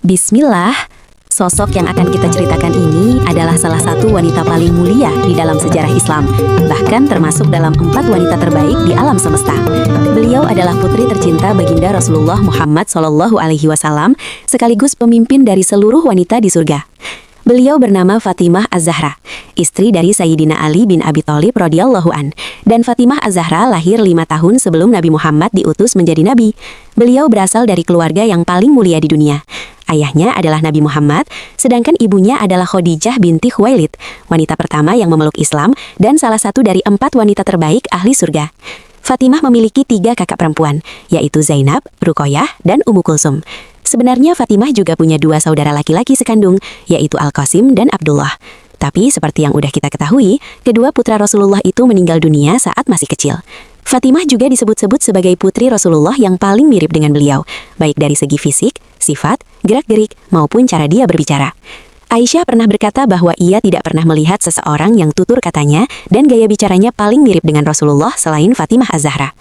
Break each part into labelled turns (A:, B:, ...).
A: Bismillah, sosok yang akan kita ceritakan ini adalah salah satu wanita paling mulia di dalam sejarah Islam, bahkan termasuk dalam 4 wanita terbaik di alam semesta. Beliau adalah putri tercinta baginda Rasulullah Muhammad SAW, sekaligus pemimpin dari seluruh wanita di surga. Beliau bernama Fatimah Az-Zahra, istri dari Sayyidina Ali bin Abi Thalib radhiyallahu an. Dan Fatimah Az-Zahra lahir 5 tahun sebelum Nabi Muhammad diutus menjadi nabi. Beliau berasal dari keluarga yang paling mulia di dunia. Ayahnya adalah Nabi Muhammad, sedangkan ibunya adalah Khadijah binti Khuwailid, wanita pertama yang memeluk Islam dan salah satu dari 4 wanita terbaik ahli surga. Fatimah memiliki 3 kakak perempuan, yaitu Zainab, Ruqayyah, dan Ummu Kulsum. Sebenarnya Fatimah juga punya 2 saudara laki-laki sekandung, yaitu Al-Qasim dan Abdullah. Tapi seperti yang udah kita ketahui, kedua putra Rasulullah itu meninggal dunia saat masih kecil. Fatimah juga disebut-sebut sebagai putri Rasulullah yang paling mirip dengan beliau, baik dari segi fisik, sifat, gerak-gerik, maupun cara dia berbicara. Aisyah pernah berkata bahwa ia tidak pernah melihat seseorang yang tutur katanya dan gaya bicaranya paling mirip dengan Rasulullah selain Fatimah Az-Zahra.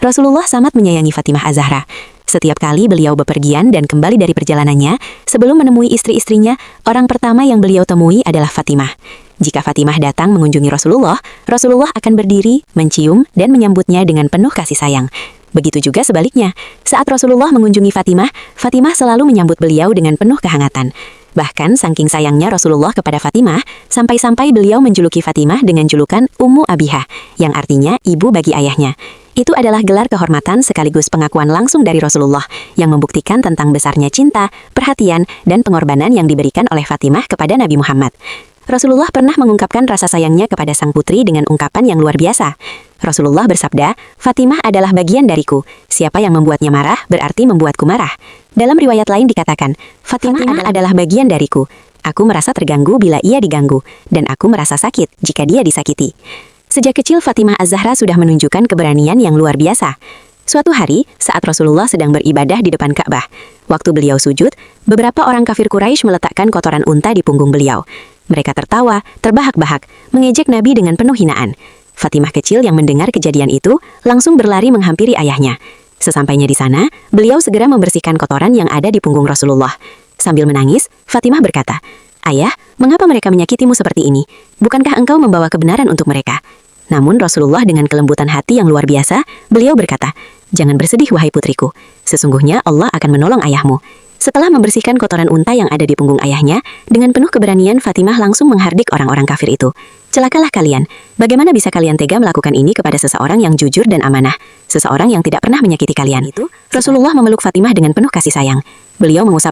A: Rasulullah sangat menyayangi Fatimah Az-Zahra. Setiap kali beliau bepergian dan kembali dari perjalanannya, sebelum menemui istri-istrinya, orang pertama yang beliau temui adalah Fatimah. Jika Fatimah datang mengunjungi Rasulullah, Rasulullah akan berdiri, mencium, dan menyambutnya dengan penuh kasih sayang. Begitu juga sebaliknya, saat Rasulullah mengunjungi Fatimah, Fatimah selalu menyambut beliau dengan penuh kehangatan. Bahkan saking sayangnya Rasulullah kepada Fatimah, sampai-sampai beliau menjuluki Fatimah dengan julukan Ummu Abihah, yang artinya ibu bagi ayahnya. Itu adalah gelar kehormatan sekaligus pengakuan langsung dari Rasulullah yang membuktikan tentang besarnya cinta, perhatian, dan pengorbanan yang diberikan oleh Fatimah kepada Nabi Muhammad. Rasulullah pernah mengungkapkan rasa sayangnya kepada sang putri dengan ungkapan yang luar biasa. Rasulullah bersabda, "Fatimah adalah bagian dariku. Siapa yang membuatnya marah berarti membuatku marah." Dalam riwayat lain dikatakan, Fatimah adalah bagian dariku. Aku merasa terganggu bila ia diganggu, dan aku merasa sakit jika dia disakiti. Sejak kecil Fatimah Az-Zahra sudah menunjukkan keberanian yang luar biasa. Suatu hari, saat Rasulullah sedang beribadah di depan Ka'bah, waktu beliau sujud, beberapa orang kafir Quraisy meletakkan kotoran unta di punggung beliau. Mereka tertawa, terbahak-bahak, mengejek Nabi dengan penuh hinaan. Fatimah kecil yang mendengar kejadian itu langsung berlari menghampiri ayahnya. Sesampainya di sana, beliau segera membersihkan kotoran yang ada di punggung Rasulullah. Sambil menangis, Fatimah berkata, "Ayah, mengapa mereka menyakitimu seperti ini? Bukankah engkau membawa kebenaran untuk mereka?" Namun Rasulullah dengan kelembutan hati yang luar biasa, beliau berkata, "Jangan bersedih wahai putriku, sesungguhnya Allah akan menolong ayahmu." Setelah membersihkan kotoran unta yang ada di punggung ayahnya, dengan penuh keberanian Fatimah langsung menghardik orang-orang kafir itu. "Celakalah kalian, bagaimana bisa kalian tega melakukan ini kepada seseorang yang jujur dan amanah, seseorang yang tidak pernah menyakiti kalian?" Itu Rasulullah memeluk Fatimah dengan penuh kasih sayang. Beliau mengusap air